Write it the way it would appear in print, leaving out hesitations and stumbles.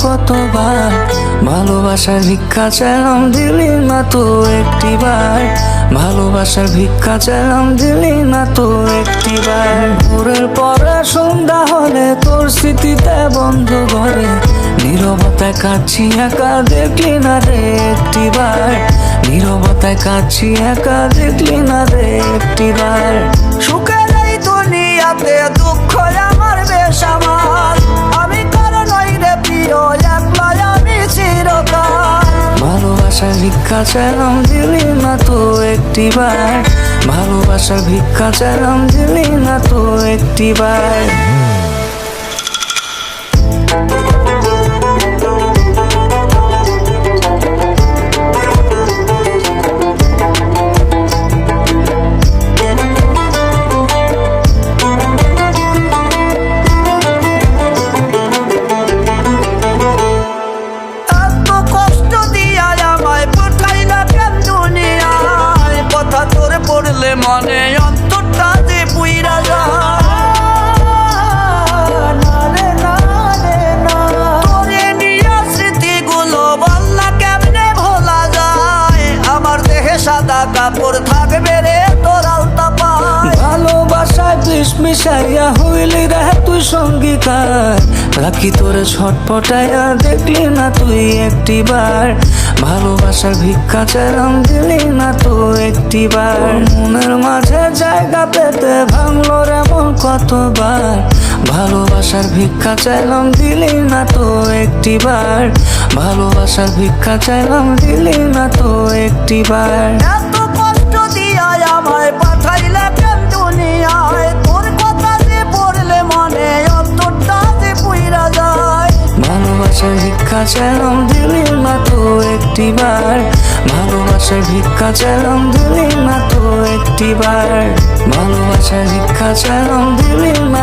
কতবার, ভালোবাসার ভিক্ষা চাইলাম দিলি না তো একটিবার, ভালোবাসার ভিক্ষা চাইলাম দিলি না তো একটিবার। ভোরের পরে সন্ধ্যা হলে তোর স্মৃতিতে বন্ধ ঘরে, নীরবতায় কাঁদছি একা দেখলি না রে একটিবার, নীরবতায় কাঁদছি একা দেখলি না রে একটিবার। সুখের এই দুনিয়াতে দুঃখ আমার বেসামাল, আমি কারো নই রে প্রিয়, একলা আমি চিরকাল। ভালোবাসার ভিক্ষা চাইলাম দিলি না তো একটিবার, ভালোবাসার ভিক্ষা চাইলাম দিলি না তো একটিবার। মনে অন্তরটা যে পুইরা যায়, তোরে নিয়া স্মৃতিগুলো বললা কেমনে ভোলা যায়, আমার দেহে সাদা কাপড় থাকবে রে তোর আলতা পায়। ভালোবাসায় বিষ মিশাইয়া হইলি রে তুই সঙ্গীকার, রাখি তোরে ছটপটাইয়া দেখলি না তুই একটিবার, ভালোবাসার ভিক্ষা চাইলাম দিলি না তো একটিবার। মনের মাঝে জায়গা পেতে ভাঙলো রে মন কতবার, ভালোবাসার ভিক্ষা চাইলাম দিলি না তো একটিবার, ভালোবাসার ভিক্ষা চাইলাম দিলি না তো একটিবার। এত কষ্ট দিয়া আমায় পাঠাইলে কেন দুনিয়ায়, তোর কথা যে পড়লে মনে অন্তরটা যে পুইরা যায়। ভালোবাসার ভিক্ষা চাইলাম দিলি না তো একটিবার, ভালোবাসার ভিক্ষা চাইলাম দিলি না তো একটিবার, ভালোবাসার ভিক্ষা চাইলাম দিলি না।